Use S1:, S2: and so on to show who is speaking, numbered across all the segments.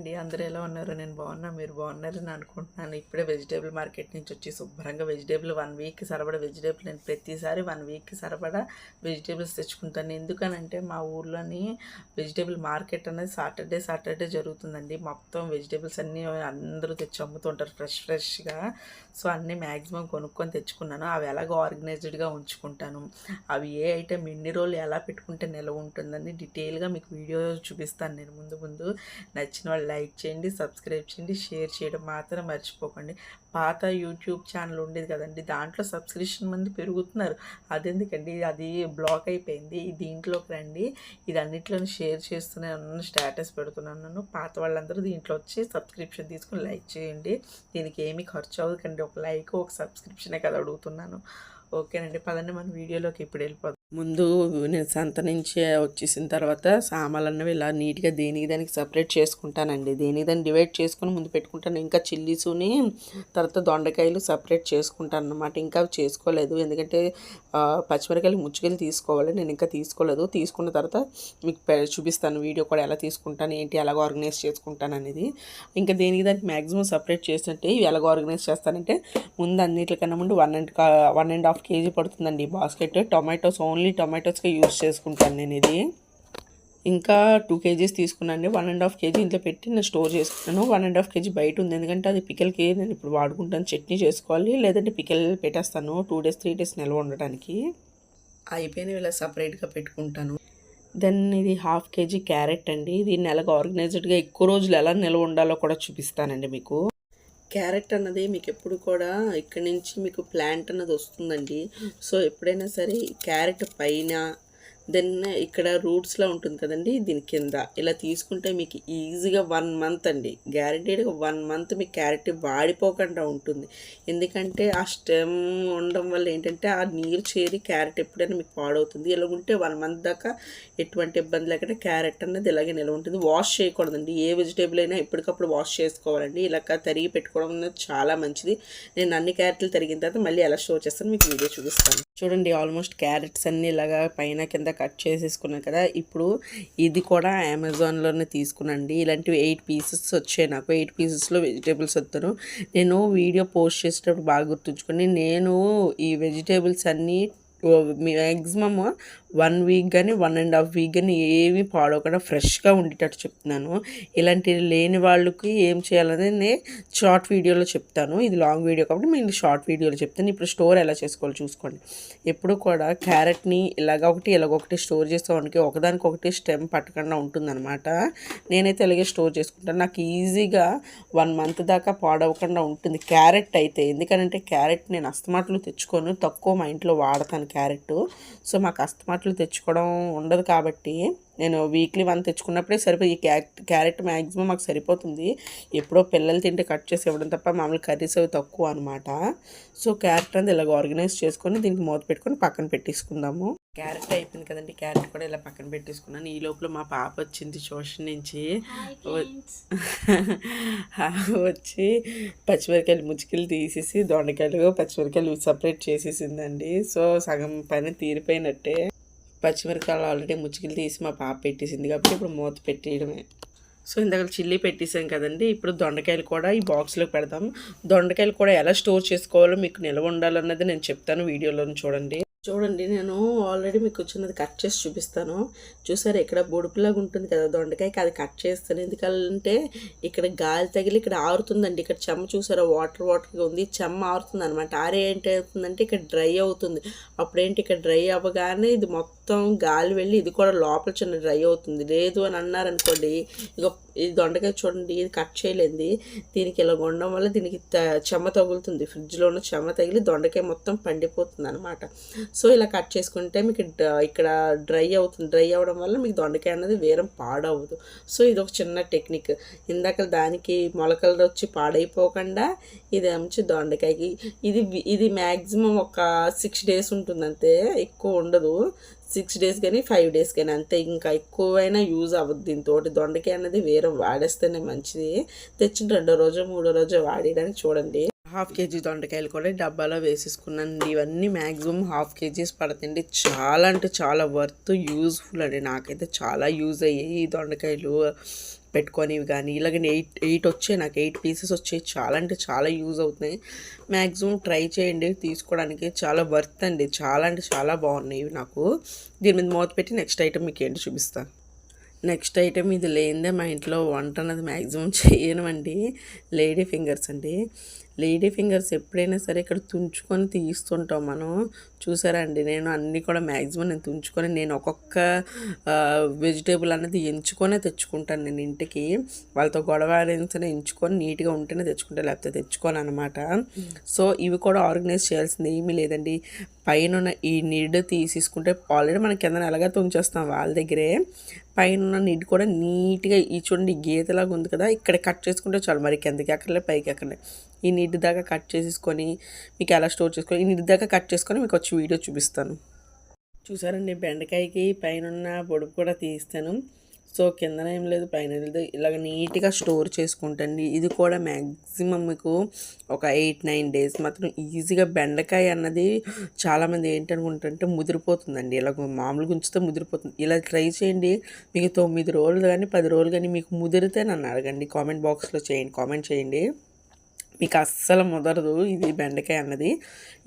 S1: అండి. అందరూ ఎలా ఉన్నారు? నేను బాగున్నా, మీరు బాగున్నారని అనుకుంటున్నాను. ఇప్పుడే వెజిటేబుల్ మార్కెట్ నుంచి వచ్చి శుభ్రంగా వెజిటేబుల్ 1 వీక్కి సరిపడా వెజిటేబుల్ నేను ప్రతిసారి 1 వీక్కి సరిపడా వెజిటేబుల్స్ తెచ్చుకుంటాను. ఎందుకనంటే మా ఊర్లోని వెజిటేబుల్ మార్కెట్ అనేది సాటర్డే జరుగుతుందండి. మొత్తం వెజిటేబుల్స్ అన్నీ అందరూ తెచ్చి అమ్ముతుంటారు ఫ్రెష్గా. సో అన్నీ మ్యాక్సిమం కొనుక్కొని తెచ్చుకున్నాను. అవి ఎలాగో ఆర్గనైజ్డ్గా ఉంచుకుంటాను. అవి ఏ ఐటెం ఎన్ని రోజులు ఎలా పెట్టుకుంటే నిల్వ ఉంటుందని డీటెయిల్గా మీకు వీడియో చూపిస్తాను నేను ముందు. నచ్చిన వాళ్ళు లైక్ చేయండి, సబ్స్క్రైబ్ చేయండి, షేర్ చేయడం మాత్రం మర్చిపోకండి. పాత యూట్యూబ్ ఛానల్ ఉండేది కదండి, దాంట్లో సబ్స్క్రిప్షన్ మంది పెరుగుతున్నారు. అదెందుకండి, అది బ్లాక్ అయిపోయింది. దీంట్లోకి రండి, ఇది అన్నిట్లోనే షేర్ చేస్తున్నాను, స్టేటస్ పెడుతున్నాను. పాత వాళ్ళందరూ దీంట్లో వచ్చి సబ్స్క్రిప్షన్ తీసుకుని లైక్ చేయండి. దీనికి ఏమీ ఖర్చు అవ్వకండి, ఒక లైక్ ఒక సబ్స్క్రిప్షనే కదా అడుగుతున్నాను. ఓకేనండి, పదండి మన వీడియోలోకి ఇప్పుడు వెళ్ళిపోదాం. ముందు నేను సంత నుంచి వచ్చేసిన తర్వాత సామాన్లు ఇలా నీట్గా దానికి సపరేట్ చేసుకుంటానండి. దాన్ని డివైడ్ చేసుకొని ముందు పెట్టుకుంటాను. ఇంకా చిల్లీసుని తర్వాత దొండకాయలు సపరేట్ చేసుకుంటాను అన్నమాట. ఇంకా చేసుకోలేదు, ఎందుకంటే పచ్చిమిరకాయలు ముచ్చుకెళ్ళి తీసుకోవాలి. నేను ఇంకా తీసుకోలేదు. తీసుకున్న తర్వాత మీకు చూపిస్తాను వీడియో కూడా ఎలా తీసుకుంటాను, ఏంటి, ఎలాగ ఆర్గనైజ్ చేసుకుంటాను అనేది. ఇంకా దానికి మ్యాక్సిమం సపరేట్ చేసినట్టే ఇవి ఎలాగ ఆర్గనైజ్ చేస్తానంటే, ముందు అన్నిటికన్నా ముందు 1.5 kg పడుతుందండి ఈ బాస్కెట్. టొమాటోస్ ఓన్లీ టొమాటోస్గా యూజ్ చేసుకుంటాను నేను ఇది. ఇంకా 2 kgs తీసుకున్నాను. 1.5 kg ఇంట్లో పెట్టి నేను స్టోర్ చేసుకున్నాను. 1.5 kg బయట ఉంది, ఎందుకంటే అది పికల్కి నేను ఇప్పుడు వాడుకుంటాను. చట్నీ చేసుకోవాలి, లేదంటే పికల్ పెట్టేస్తాను 2 days 3 days నిల్వ ఉండడానికి. అయిపోయినవి ఇలా సపరేట్గా పెట్టుకుంటాను. దెన్ ఇది 1/2 kg క్యారెట్ అండి. దీన్ని ఎలాగ ఆర్గనైజ్డ్గా ఎక్కువ రోజులు ఎలా నిల్వ ఉండాలో కూడా చూపిస్తానండి మీకు. క్యారెట్ అన్నది మీకు ఎప్పుడు కూడా ఇక్కడి నుంచి మీకు ప్లాంట్ అన్నది వస్తుందండి. సో ఎప్పుడైనా సరే క్యారెట్ పైన దెన్ ఇక్కడ రూట్స్లో ఉంటుంది కదండి, దీని కింద ఇలా తీసుకుంటే మీకు ఈజీగా 1 month అండి, గ్యారెంటీడ్గా 1 month మీకు క్యారెట్ వాడిపోకుండా ఉంటుంది. ఎందుకంటే ఆ స్టెమ్ ఉండడం వల్ల ఏంటంటే ఆ నీరు చేరి క్యారెట్ ఎప్పుడైనా మీకు పాడవుతుంది. ఇలా ఉంటే 1 month దాకా ఎటువంటి ఇబ్బంది లేకుండా క్యారెట్ అన్నది ఇలాగే నిల్వ ఉంటుంది. వాష్ చేయకూడదండి, ఏ వెజిటేబుల్ అయినా ఎప్పటికప్పుడు వాష్ చేసుకోవాలండి. ఇలా తరిగి పెట్టుకోవడం అనేది చాలా మంచిది. నేను అన్ని క్యారెట్లు తరిగిన తర్వాత మళ్ళీ ఎలా స్టోర్ చేస్తాను మీకు వీడియో చూపిస్తాను. చూడండి, ఆల్మోస్ట్ క్యారెట్స్ అన్నీ ఇలాగా పైన కింద కట్ చేసేసుకున్నాను కదా. ఇప్పుడు ఇది కూడా అమెజాన్లోనే తీసుకున్నాండి. ఇలాంటివి 8 pieces వచ్చాయి నాకు. 8 piecesలో వెజిటేబుల్స్ వస్తాను. నేను వీడియో పోస్ట్ చేసేటప్పుడు బాగా గుర్తుంచుకొని, నేను ఈ వెజిటేబుల్స్ అన్నీ మ్యాక్సిమమ్ 1 week కానీ 1.5 week కానీ ఏమీ పాడవకుండా ఫ్రెష్గా ఉండేటట్టు చెప్తున్నాను. ఇలాంటివి లేని వాళ్ళకి ఏం చేయాలని నేను షార్ట్ వీడియోలో చెప్తాను. ఇది లాంగ్ వీడియో కాబట్టి నేను షార్ట్ వీడియోలో చెప్తాను. ఇప్పుడు స్టోర్ ఎలా చేసుకోవాలో చూసుకోండి. ఎప్పుడు కూడా క్యారెట్ని ఇలాగొకటి స్టోర్ చేస్తానికి ఒకదానికొకటి స్టెమ్ పట్టకుండా ఉంటుందన్నమాట. నేనైతే ఇలాగే స్టోర్ చేసుకుంటాను. నాకు ఈజీగా 1 month దాకా పాడవకుండా ఉంటుంది క్యారెట్ అయితే. ఎందుకంటే క్యారెట్ నేను అస్తమాట్లు తెచ్చుకోను, తక్కువ మా ఇంట్లో వాడతాను క్యారెట్. సో మాకు అస్తమాట్లు తెచ్చుకోవడం ఉండదు కాబట్టి నేను వీక్లీ 1 తెచ్చుకున్నప్పుడే సరిపోయి ఈ క్యారెట్ మ్యాక్సిమం మాకు సరిపోతుంది. ఎప్పుడో పిల్లలు తింటే కట్ చేసి ఇవ్వడం తప్ప మామూలు కర్రీస్ అవి తక్కువ అనమాట. సో క్యారెట్ అనేది ఇలాగ ఆర్గనైజ్ చేసుకొని దీనికి మూత పెట్టుకొని పక్కన పెట్టేసుకుందాము. క్యారెట్ అయిపోయింది కదండి, క్యారెట్ కూడా ఇలా పక్కన పెట్టేసుకున్నాను. ఈ లోపల మా పాప వచ్చింది ట్యూషన్ నుంచి. వచ్చి పచ్చిమిరకాయలు ముచ్చుకలు తీసేసి దొండకాయలు పచ్చిమిరకాయలు సపరేట్ చేసేసిందండి. సో సగం పని తీరిపోయినట్టే. పచ్చిమిరకాయలు ఆల్రెడీ ముచ్చుకలు తీసి మా పాప పెట్టేసింది కాబట్టి ఇప్పుడు మూత పెట్టేయడమే. సో ఇందాక చిల్లీ పెట్టేసాం కదండి, ఇప్పుడు దొండకాయలు కూడా ఈ బాక్స్లోకి పెడదాం. దొండకాయలు కూడా ఎలా స్టోర్ చేసుకోవాలో మీకు నిల్వ ఉండాలన్నది నేను చెప్తాను వీడియోలో చూడండి. నేను ఆల్రెడీ మీకు చిన్నది కట్ చేసి చూపిస్తాను. చూసారు, ఇక్కడ బొడుపులాగా ఉంటుంది కదా దొండకాయకి, అది కట్ చేస్తాను. ఎందుకంటే ఇక్కడ గాలి తగిలి ఇక్కడ ఆరుతుందండి. ఇక్కడ చెమ్మ చూసారా, వాటర్గా ఉంది, చెమ్మ ఆరుతుంది అనమాట. ఆరే ఏంటి అవుతుందంటే ఇక్కడ డ్రై అవుతుంది. అప్పుడేంటి ఇక్కడ డ్రై అవ్వగానే ఇది మొత్తం గాలి వెళ్ళి ఇది కూడా లోపల చిన్న డ్రై అవుతుంది. లేదు అని అన్నారనుకోండి, ఇక ఈ దొండకాయ చూడండి, ఇది కట్ చేయలేంది. దీనికి ఇలా ఉండడం వల్ల దీనికి చెమ్మ తగులుతుంది. ఫ్రిడ్జ్లో ఉన్న చెమ్మ తగిలి దొండకాయ మొత్తం పండిపోతుంది అనమాట. సో ఇలా కట్ చేసుకుంటే మీకు ఇక్కడ డ్రై అవుతుంది. డ్రై అవ్వడం వల్ల మీకు దొండకాయ అన్నది వేరం పాడవదు. సో ఇది ఒక చిన్న టెక్నిక్. ఇందాక దానికి మొలకలు వచ్చి పాడైపోకుండా ఇది మంచి దొండకాయకి ఇది మ్యాక్సిమం ఒక 6 days ఉంటుంది అంతే, ఎక్కువ ఉండదు. 6 days కానీ 5 days కానీ అంతే. ఇంకా ఎక్కువైనా యూజ్ అవ్వదు దీంతో. దొండకాయ అనేది వేరే వాడేస్తేనే మంచిది. తెచ్చిన 2వ రోజు 3వ రోజు వాడేయడానికి చూడండి. 1/2 kg దొండకాయలు కూడా డబ్బాలో వేసేసుకున్నాను. ఇవన్నీ మ్యాక్సిమం 1/2 kgs పడుతుంది. చాలా అంటే చాలా వర్త్, యూజ్ఫుల్ అండి. నాకైతే చాలా యూజ్ అయ్యాయి ఈ దొండకాయలు. పెట్టుకొని కానీ ఇలాగ 8 వచ్చాయి, నాకు 8 పీసెస్ వచ్చాయి. చాలా అంటే చాలా యూజ్ అవుతున్నాయి. మ్యాక్సిమం ట్రై చేయండి తీసుకోవడానికి, చాలా వర్త్ అండి. చాలా అంటే చాలా బాగున్నాయి ఇవి నాకు. దీని మీద మూత పెట్టి నెక్స్ట్ ఐటమ్ మీకు ఏంటి చూపిస్తాను. నెక్స్ట్ ఐటెం ఇది లేనిదే మా ఇంట్లో వంట అన్నది మ్యాక్సిమం చేయనండి. లేడీ ఫింగర్స్ అండి. లేడీ ఫింగర్స్ ఎప్పుడైనా సరే ఇక్కడ తుంచుకొని తీస్తుంటాం మనం. చూసారా అండి, నేను అన్నీ కూడా మ్యాక్సిమం నేను తుంచుకొని నేను ఒక్కొక్క వెజిటేబుల్ అన్నది ఎంచుకొనే తెచ్చుకుంటాను నేను ఇంటికి. వాళ్ళతో గొడవ ఆడించని ఎంచుకొని నీట్గా ఉంటేనే తెచ్చుకుంటాను, లేకపోతే తెచ్చుకోను అనమాట. సో ఇవి కూడా ఆర్గనైజ్ చేయాల్సింది ఏమీ లేదండి. పైన ఈ నిడ్ తీసేసుకుంటే ఆల్రెడీ మనం కింద ఎలాగైతే తుంచేస్తాం వాళ్ళ దగ్గరే, పైన నిడ్ కూడా నీట్గా ఈ చూడండి గీతలాగా ఉంది కదా, ఇక్కడ కట్ చేసుకుంటే చాలు. మరి కిందకి ఎక్కడలే పైకి ఎక్కడలే, ఈ నిడ్ దాకా కట్ చేసేసుకొని మీకు ఎలా స్టోర్ చేసుకొని ఈ నిడ్ దాకా కట్ చేసుకొని మీకు వచ్చి వీడియో చూపిస్తాను. చూసారండి, బెండకాయకి పైన పొడుపు కూడా తీస్తాను. సో కిందన ఏం లేదు, పైన లేదు, ఇలాగ నీట్గా స్టోర్ చేసుకుంటండి. ఇది కూడా మ్యాక్సిమం మీకు ఒక 8-9 డేస్ మాత్రం ఈజీగా. బెండకాయ అన్నది చాలామంది ఏంటనుకుంటుంటే ముదిరిపోతుందండి, ఇలా మామూలుగా ఉంచితే ముదిరిపోతుంది. ఇలా ట్రై చేయండి, మీకు 9 రోజులు కానీ 10 రోజులు కానీ మీకు ముదిరితే నన్ను అడగండి, కామెంట్ బాక్స్లో కామెంట్ చేయండి. మీకు అస్సలు ముదరదు ఇది బెండకాయ అన్నది.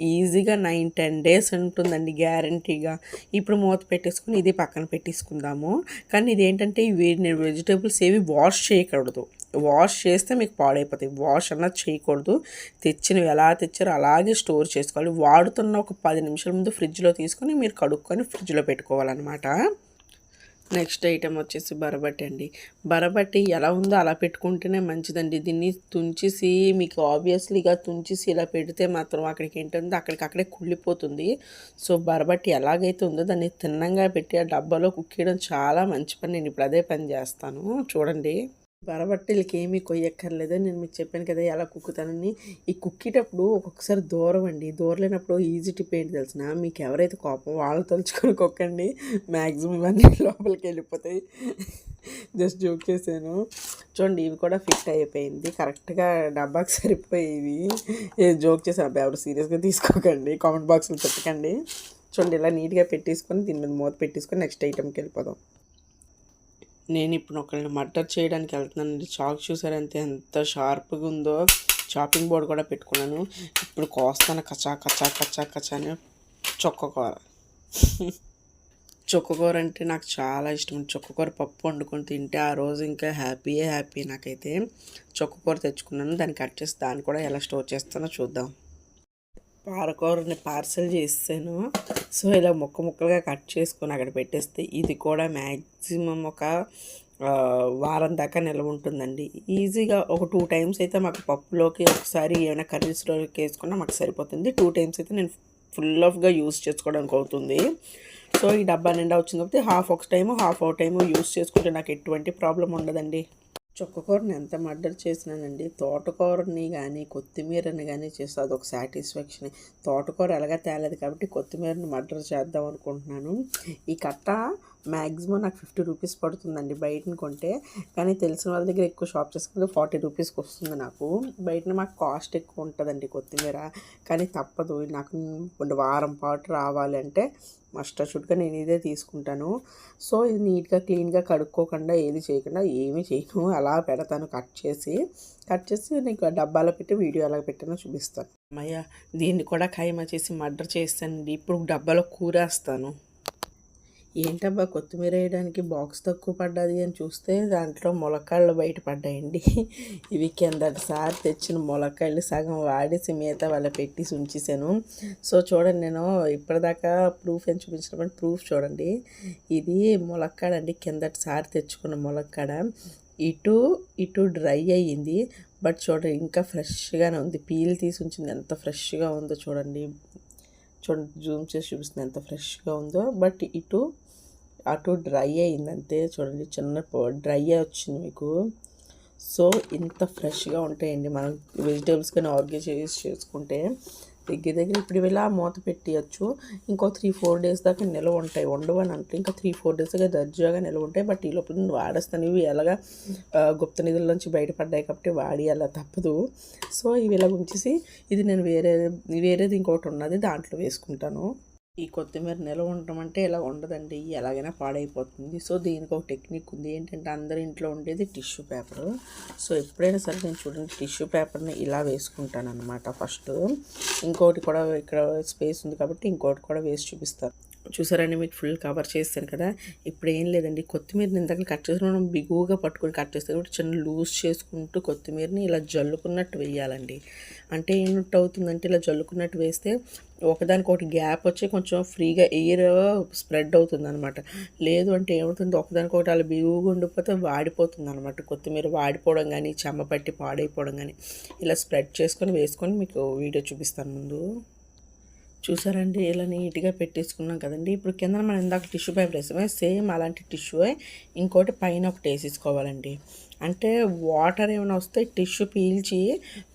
S1: ఈజీగా 9-10 డేస్ ఉంటుందండి గ్యారంటీగా. ఇప్పుడు మూత పెట్టేసుకుని ఇది పక్కన పెట్టేసుకుందాము. కానీ ఇది ఏంటంటే నేను వెజిటేబుల్స్ ఏవి వాష్ చేయకూడదు. వాష్ చేస్తే మీకు పాడైపోతాయి. వాష్ అన్నది చేయకూడదు. తెచ్చినవి ఎలా తెచ్చారో అలాగే స్టోర్ చేసుకోవాలి. వాడుతున్న ఒక 10 నిమిషాల ముందు ఫ్రిడ్జ్లో తీసుకొని మీరు కడుక్కొని ఫ్రిడ్జ్లో పెట్టుకోవాలన్నమాట. నెక్స్ట్ ఐటెం వచ్చేసి బరబట్టి అండి. బరబట్టి ఎలా ఉందో అలా పెట్టుకుంటేనే మంచిదండి. దీన్ని తుంచేసి మీకు ఆబ్వియస్లీగా తుంచేసి ఇలా పెడితే మాత్రం అక్కడికి ఏంటంటే అక్కడికక్కడే కుళ్ళిపోతుంది. సో బరబట్టి ఎలాగైతే ఉందో దాన్ని తిన్నంగా పెట్టి ఆ డబ్బాలో కుక్కీయడం చాలా మంచి పని. నేను ఇప్పుడు అదే పని చేస్తాను. చూడండి, బరబట్టీలకి ఏమీ కొయ్యక్కర్లేదు. నేను మీకు చెప్పాను కదా ఎలా కుక్కుతానని. ఈ కుక్కేటప్పుడు ఒక్కొక్కసారి దూరం అండి, దూరలేనప్పుడు ఈజీ టిప్ ఏంటి తెలిసిన, మీకు ఎవరైతే కోపం వాళ్ళు తలుచుకొని కుక్కండి. మ్యాక్సిమం ఇవన్నీ లోపలికి వెళ్ళిపోతాయి. జస్ట్ జోక్ చేశాను. చూడండి, ఇవి కూడా ఫిట్ అయిపోయింది కరెక్ట్గా, డబ్బాకి సరిపోయేవి. జోక్ చేశాను, ఎవరు సీరియస్గా తీసుకోకండి, కామెంట్ బాక్స్లో పెట్టకండి. చూడండి, ఇలా నీట్గా పెట్టేసుకొని దీని మీద మూత పెట్టేసుకొని నెక్స్ట్ ఐటెంకి వెళ్ళిపోదాం. నేను ఇప్పుడు ఒకళ్ళని మర్డర్ చేయడానికి వెళ్తున్నానండి. చాక్ చూసారంటే ఎంత షార్ప్గా ఉందో. చాపింగ్ బోర్డ్ కూడా పెట్టుకున్నాను. ఇప్పుడు కోస్తాను కచా కచా కచా కచా అని చుక్కకూర. చుక్కకూర అంటే నాకు చాలా ఇష్టం. చుక్కకూర పప్పు వండుకొని తింటే ఆ రోజు ఇంకా హ్యాపీ. నాకైతే చుక్కకూర తెచ్చుకున్నాను. దాన్ని కట్ చేసి దాన్ని కూడా ఎలా స్టోర్ చేస్తానో చూద్దాం. పారకూరని పార్సల్ చేసాను. సో ఇలా ముక్కలుగా కట్ చేసుకొని అక్కడ పెట్టేస్తే ఇది కూడా మ్యాక్సిమం ఒక వారం దాకా నిల్వ ఉంటుందండి. ఈజీగా ఒక 2 టైమ్స్ అయితే మాకు పప్పులోకి, ఒకసారి ఏమైనా కర్రీస్లోకి వేసుకున్నా మాకు సరిపోతుంది. 2 టైమ్స్ అయితే నేను ఫుల్ ఆఫ్గా యూస్ చేసుకోవడానికి అవుతుంది. సో ఈ డబ్బా నిండా వచ్చింది కాబట్టి హాఫ్ ఒక టైము యూస్ చేసుకుంటే నాకు ఎటువంటి ప్రాబ్లం ఉండదండి. చుక్కకూరని ఎంత మర్డర్ చేసినానండి. తోటకూరని కానీ కొత్తిమీరని కానీ చేస్తే అదొక సాటిస్ఫాక్షన్. తోటకూర ఎలాగా తేలేదు కాబట్టి కొత్తిమీరని మర్డర్ చేద్దాం అనుకుంటున్నాను. ఈ కట్ట మ్యాక్సిమం నాకు 50 రూపీస్ పడుతుందండి బయటని కొంటే. కానీ తెలిసిన వాళ్ళ దగ్గర ఎక్కువ షాప్ చేసుకుంటే 40 రూపీస్కి వస్తుంది నాకు. బయటనే మాకు కాస్ట్ ఎక్కువ ఉంటుందండి కొత్తిమీర. కానీ తప్పదు, నాకు వారం పాటు రావాలంటే మస్ట్ షుడ్గా నేను ఇదే తీసుకుంటాను. సో ఇది నీట్గా క్లీన్గా కడుక్కోకుండా ఏది చేయకుండా ఏమీ చేయను, అలా పెడతాను కట్ చేసి నీకు డబ్బాలో పెట్టి వీడియో ఎలా పెట్టానో చూపిస్తాను. అమ్మయ్య, దీన్ని కూడా ఖైమా చేసి మర్డర్ చేస్తానండి. ఇప్పుడు డబ్బాలో కూరేస్తాను. ఏంటబ్బా కొత్తిమీర వేయడానికి బాక్స్ తక్కువ పడ్డది అని చూస్తే దాంట్లో ములక్కాళ్ళు బయటపడ్డాయండి. ఇవి కిందటిసారి తెచ్చిన ములక్కాళ్ళు సగం వాడేసి మిగతా వాళ్ళ పెట్టేసి ఉంచేసాను. సో చూడండి, నేను ఇప్పటిదాకా ప్రూఫ్ ఏం చూపించినప్పుడు ప్రూఫ్ చూడండి. ఇది ములక్కాడండి, కిందటిసారి తెచ్చుకున్న ములక్కాడ. ఇటు డ్రై అయ్యింది, బట్ చూడండి ఇంకా ఫ్రెష్గానే ఉంది. పీల్ తీసి ఉంచింది, ఎంత ఫ్రెష్గా ఉందో చూడండి. జూమ్ చేసి చూపిస్తుంది ఎంత ఫ్రెష్గా ఉందో. బట్ అటు డ్రై అయింది అంతే. చూడండి, చిన్న డ్రై వచ్చింది మీకు. సో ఇంత ఫ్రెష్గా ఉంటాయండి మనం వెజిటేబుల్స్ కానీ ఆర్గనైజ్ చేసుకుంటే. దగ్గర ఇప్పుడు ఇలా మూత పెట్టియచ్చు. ఇంకో 3-4 డేస్ దాకా నిల్వ ఉంటాయి. ఉండవని అంటే ఇంకా 3-4 డేస్ దాకా దర్జాగా నిల్వ ఉంటాయి. బట్ ఈ లోపల నేను వాడేస్తాను. ఇవి ఎలాగా గుప్త నిధుల్లోంచి బయటపడ్డాయి కాబట్టి వాడి అలా తప్పదు. సో ఇవి ఇలా ఉంచేసి ఇది నేను వేరేది ఇంకోటి ఉన్నది దాంట్లో వేసుకుంటాను. ఈ కొత్తిమీర నిల్వ ఉండడం అంటే ఇలా ఉండదండి, ఎలాగైనా పాడైపోతుంది. సో దీనికి ఒక టెక్నిక్ ఉంది. ఏంటంటే అందరి ఇంట్లో ఉండేది టిష్యూ పేపరు. సో ఎప్పుడైనా సరే నేను చూడండి టిష్యూ పేపర్ని ఇలా వేసుకుంటాను అనమాట ఫస్ట్. ఇంకోటి కూడా ఇక్కడ స్పేస్ ఉంది కాబట్టి ఇంకోటి కూడా వేసి చూపిస్తాను. చూసారండి, మీకు ఫుల్ కవర్ చేస్తాను కదా. ఇప్పుడు ఏం లేదండి, కొత్తిమీరని ఇందాక కట్ చేసి మనం బిగువుగా పట్టుకొని కట్ చేస్తాం కాబట్టి చిన్న లూజ్ చేసుకుంటూ కొత్తిమీరని ఇలా జల్లుకున్నట్టు వేయాలండి. అంటే ఏంటంటే అవుతుందంటే ఇలా జల్లుకున్నట్టు వేస్తే ఒకదానికొకటి గ్యాప్ వచ్చి కొంచెం ఫ్రీగా ఎయిర్ స్ప్రెడ్ అవుతుంది అనమాట. లేదు అంటే ఏమవుతుంది, ఒకదానికొకటి అలా బిగువుగా ఉండిపోతే వాడిపోతుంది అనమాట. కొత్తిమీర వాడిపోవడం కానీ చెమ్మ పట్టి పాడైపోవడం కానీ. ఇలా స్ప్రెడ్ చేసుకొని వేసుకొని మీకు వీడియో చూపిస్తాను ముందు. చూసారండి, ఇలా నీట్గా పెట్టేసుకున్నాం కదండి. ఇప్పుడు కింద మనం ఇందాక టిష్యూ పేపర్ వేసామే, సేమ్ అలాంటి టిష్యూ ఇంకోటి పైన ఒకటి వేసేసుకోవాలండి. అంటే వాటర్ ఏమైనా వస్తే టిష్యూ పీల్చి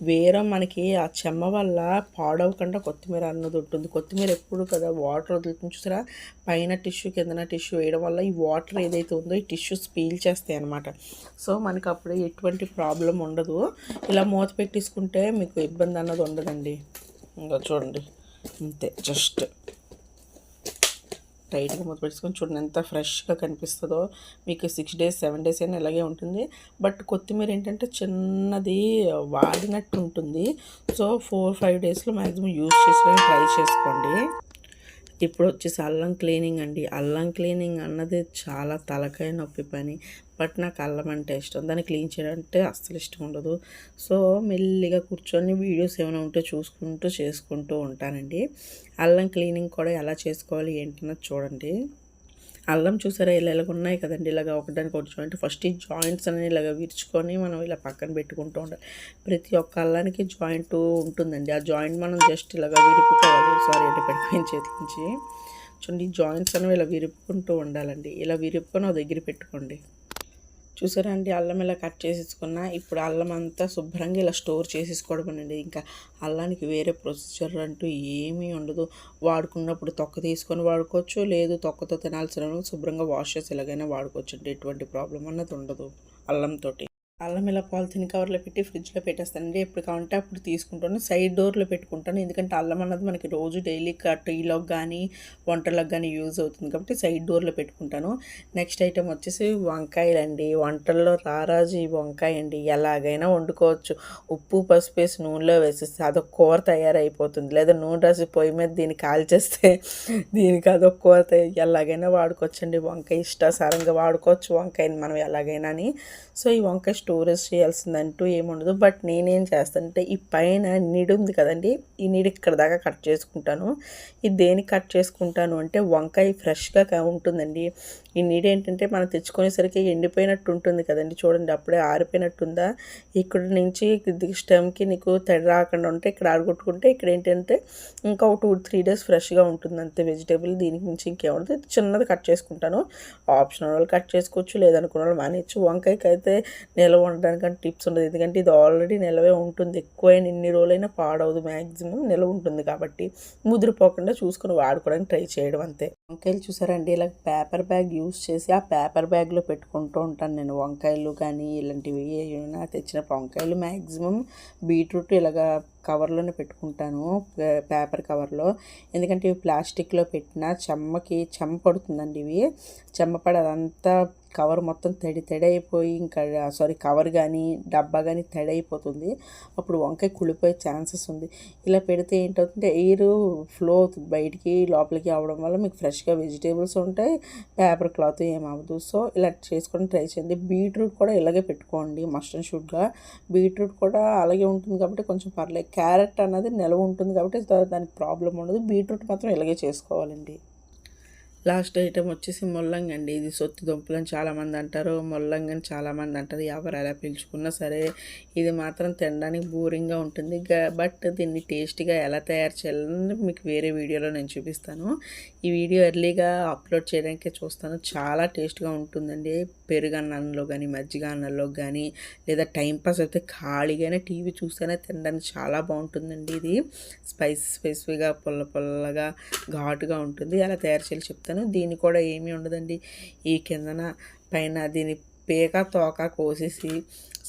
S1: వేరే మనకి ఆ చెమ్మ వల్ల పాడవకుండా కొత్తిమీర అన్నది ఉంటుంది. కొత్తిమీర ఎప్పుడు కదా వాటర్ వదులుతుంది చూసారా, పైన టిష్యూ కిందన టిష్యూ వేయడం వల్ల ఈ వాటర్ ఏదైతే ఉందో ఈ టిష్యూస్ పీల్చేస్తాయి అనమాట. సో మనకు అప్పుడు ఎటువంటి ప్రాబ్లం ఉండదు. ఇలా మూత పెట్టేసుకుంటే మీకు ఇబ్బంది అన్నది ఉండదండి. ఇంకా చూడండి అంతే, జస్ట్ టైట్గా మూత పెట్టుకొని చూడండి ఎంత ఫ్రెష్గా కనిపిస్తుందో. మీకు 6 days 7 days అయినా ఇలాగే ఉంటుంది. బట్ కొత్తిమీర ఏంటంటే చిన్నది వాడినట్టు ఉంటుంది. సో 4-5 daysలో మ్యాక్సిమం యూజ్ చేసుకొని ట్రై చేసుకోండి. ఇప్పుడు వచ్చేసి అల్లం క్లీనింగ్ అండి. అల్లం క్లీనింగ్ అన్నది చాలా తలకాయ నొప్పి పని. బట్ నాకు అల్లం అంటే ఇష్టం, దాన్ని క్లీన్ చేయడం అంటే అస్సలు ఇష్టం ఉండదు. సో మెల్లిగా కూర్చొని వీడియోస్ ఏమైనా ఉంటే చూసుకుంటూ చేసుకుంటూ ఉంటానండి. అల్లం క్లీనింగ్ కూడా ఎలా చేసుకోవాలి ఏంటన్నది చూడండి. అల్లం చూసారా ఇలాగ ఉన్నాయి కదండి, ఇలాగ ఒకదానికి ఒకటి జాయింట్. ఫస్ట్ ఈ జాయింట్స్ అనేవి ఇలాగ విరుచుకొని మనం ఇలా పక్కన పెట్టుకుంటూ ఉండాలి. ప్రతి ఒక్క అల్లానికి జాయింట్ ఉంటుందండి. ఆ జాయింట్ మనం జస్ట్ ఇలాగ విరుపుకోవాలి. సారీ అంటే పడిపోయిన చేతి నుంచి చూడండి, జాయింట్స్ అనేవి ఇలా విరుపుకుంటూ ఉండాలండి. ఇలా విరుపుకొని ఒక దగ్గర పెట్టుకోండి. చూసారా అండి, అల్లం ఇలా కట్ చేసేసుకున్నా. ఇప్పుడు అల్లం అంతా శుభ్రంగా ఇలా స్టోర్ చేసేసుకోవడం అండి. ఇంకా అల్లానికి వేరే ప్రొసీజర్ అంటూ ఏమీ ఉండదు. వాడుకున్నప్పుడు తొక్క తీసుకొని వాడుకోవచ్చు, లేదు తొక్కతో తినాల్సిన శుభ్రంగా వాష్ చేసి ఎలాగైనా వాడుకోవచ్చు అండి. ఎటువంటి ప్రాబ్లం అన్నది ఉండదు అల్లంతో. అల్లం ఇలా పాలిథిన్ కవర్లో పెట్టి ఫ్రిడ్జ్లో పెట్టేస్తానండి. ఎప్పుడు కావాలంటే అప్పుడు తీసుకుంటాను. సైడ్ డోర్లో పెట్టుకుంటాను, ఎందుకంటే అల్లం అన్నది మనకి రోజు డైలీ టీలోకి కానీ వంటలకు కానీ యూజ్ అవుతుంది కాబట్టి సైడ్ డోర్లో పెట్టుకుంటాను. నెక్స్ట్ ఐటెం వచ్చేసి వంకాయలండి. వంటల్లో రారాజు ఈ వంకాయ అండి. ఎలాగైనా వండుకోవచ్చు. ఉప్పు పసుపు వేసి నూనెలో వేసేస్తే అదొక కూర తయారైపోతుంది. లేదా నూనె రాసి పొయ్యి మీద దీన్ని కాల్చేస్తే దీనికి అదొక కూర ఎలాగైనా వాడుకోవచ్చు అండి. వంకాయ ఇష్టాసారంగా వాడుకోవచ్చు వంకాయని మనం ఎలాగైనా అని. సో ఈ వంకాయ స్టోరేజ్ చేయాల్సిందంటూ ఏముండదు. బట్ నేనేం చేస్తానంటే ఈ పైన నీడు ఉంది కదండి, ఈ నీడు ఇక్కడ దాకా కట్ చేసుకుంటాను. ఇది దేనికి కట్ చేసుకుంటాను అంటే వంకాయ ఫ్రెష్గా ఉంటుందండి. ఈ నీడు ఏంటంటే మనం తెచ్చుకునేసరికి ఎండిపోయినట్టు ఉంటుంది కదండి, చూడండి అప్పుడే ఆరిపోయినట్టుందా. ఇక్కడ నుంచి స్టెమ్కి నీకు తడి రాకుండా ఉంటే ఇక్కడ ఆడగొట్టుకుంటే ఇక్కడ ఏంటంటే ఇంకా ఒక 2-3 days ఫ్రెష్గా ఉంటుంది అంతే వెజిటేబుల్. దీనికి మించి ఇంకేముండదు. చిన్నది కట్ చేసుకుంటాను. ఆప్షనల్ వాళ్ళు కట్ చేసుకోవచ్చు, లేదనుకున్న వాళ్ళు మానేయచ్చు. వంకాయకి అయితే నిల్వ ఉండడానికంటే టిప్స్ ఉండదు, ఎందుకంటే ఇది ఆల్రెడీ నిల్వే ఉంటుంది. ఎక్కువైనా ఎన్ని రోజులైనా పాడవదు, మ్యాక్సిమం నిల్వ ఉంటుంది కాబట్టి ముదిరిపోకుండా చూసుకొని వాడుకోవడానికి ట్రై చేయడం అంతే. వంకాయలు చూసారండి, ఇలా పేపర్ బ్యాగ్ యూస్ చేసి ఆ పేపర్ బ్యాగ్లో పెట్టుకుంటూ ఉంటాను నేను. వంకాయలు కానీ ఇలాంటివి ఏమైనా తెచ్చినప్పుడు వంకాయలు మ్యాక్సిమం బీట్రూట్ ఇలాగా కవర్లోనే పెట్టుకుంటాను, పేపర్ కవర్లో. ఎందుకంటే ఇవి ప్లాస్టిక్లో పెట్టినా చెమ్మ పడుతుందండి. ఇవి చెమ్మ పడి అదంతా కవర్ మొత్తం తడి అయిపోయి ఇంకా కవర్ కానీ డబ్బా కానీ తడి అయిపోతుంది. అప్పుడు వంకాయ కుళ్ళిపోయే ఛాన్సెస్ ఉంది. ఇలా పెడితే ఏంటవుతుంటే ఎయిర్ ఫ్లో అవుతుంది బయటికి లోపలికి అవడం వల్ల మీకు ఫ్రెష్గా వెజిటేబుల్స్ ఉంటాయి, పేపర్ క్లాత్ ఏమవ్వదు. సో ఇలా చేసుకొని ట్రై చేయండి. బీట్రూట్ కూడా ఇలాగే పెట్టుకోండి, మస్ట్ అండ్ షుడ్గా. బీట్రూట్ కూడా అలాగే ఉంటుంది కాబట్టి కొంచెం పర్లేదు. క్యారెట్ అన్నది నిల్వ ఉంటుంది కాబట్టి దానికి ప్రాబ్లం ఉండదు. బీట్రూట్ మాత్రం ఇలాగే చేసుకోవాలండి. లాస్ట్ ఐటెం వచ్చేసి ముల్లంగి అండి. ఇది సొత్తు దుంపలు అని చాలామంది అంటారు, ముల్లంగి అని చాలామంది అంటారు. ఎవరు ఎలా పిలుచుకున్నా సరే ఇది మాత్రం తినడానికి బోరింగ్గా ఉంటుంది. బట్ దీన్ని టేస్టీగా ఎలా తయారు చేయాలని మీకు వేరే వీడియోలో నేను చూపిస్తాను. ఈ వీడియో ఎర్లీగా అప్లోడ్ చేయడానికే చూస్తాను. చాలా టేస్ట్గా ఉంటుందండి. పెరుగన్నంలో కానీ మజ్జిగ అన్నంలో కానీ లేదా టైంపాస్ అయితే ఖాళీగానే టీవీ చూస్తేనే తినడానికి చాలా బాగుంటుందండి. ఇది స్పైసీగా పుల్లగా ఘాటుగా ఉంటుంది. ఎలా తయారు చేయాలో చెప్తాను. దీన్ని కూడా ఏమీ ఉండదండి, ఈ కిందన పైన దీని పేక తోక కోసేసి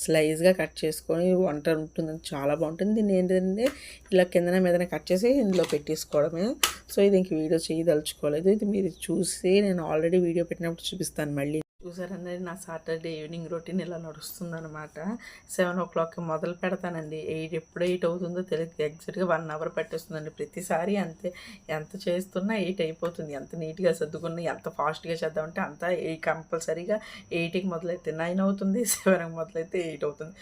S1: స్లైస్గా కట్ చేసుకొని వంట ఉంటుంది, చాలా బాగుంటుంది. దీన్ని ఏంటంటే ఇలా కిందన మీదనే కట్ చేసి ఇందులో పెట్టేసుకోవడమే. సో ఇది ఇంక వీడియో చేయదలుచుకోలేదు. ఇది మీరు చూసి నేను ఆల్రెడీ వీడియో పెట్టినప్పుడు చూపిస్తాను మళ్ళీ. చూసారండి నా సాటర్డే ఈవినింగ్ రొటీన్ ఇలా నడుస్తుందనమాట. 7:00కి మొదలు పెడతానండి. ఎప్పుడు 8 అవుతుందో తెలియదు. ఎగ్జాక్ట్గా 1 అవర్ పట్టేస్తుందండి ప్రతిసారి అంతే. ఎంత చేస్తున్నా 8 అయిపోతుంది. ఎంత నీట్గా సర్దుకున్నా ఎంత ఫాస్ట్గా చేద్దామంటే అంత కంపల్సరీగా 8కి మొదలైతే 9 అవుతుంది, 7కి మొదలైతే 8 అవుతుంది.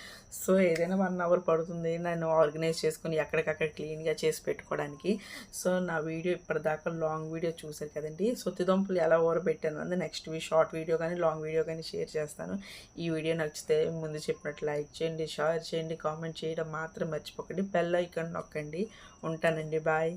S1: సో ఏదైనా 1 అవర్ పడుతుంది నేను ఆర్గనైజ్ చేసుకుని ఎక్కడికక్కడ క్లీన్గా చేసి పెట్టుకోవడానికి. సో నా వీడియో ఇప్పటిదాకా లాంగ్ వీడియో చూసారు కదండి. సొత్తిదుంపలు ఎలా ఊరబెట్టాను అంటే నెక్స్ట్ షార్ట్ వీడియో కానీ లాంగ్ వీడియో కానీ షేర్ చేస్తాను. ఈ వీడియో నచ్చితే ముందు చెప్పినట్లు లైక్ చేయండి, షేర్ చేయండి, కామెంట్ చేయడం మాత్రం మర్చిపోకండి. బెల్ ఐకాన్ నొక్కండి. ఉంటానండి, బాయ్.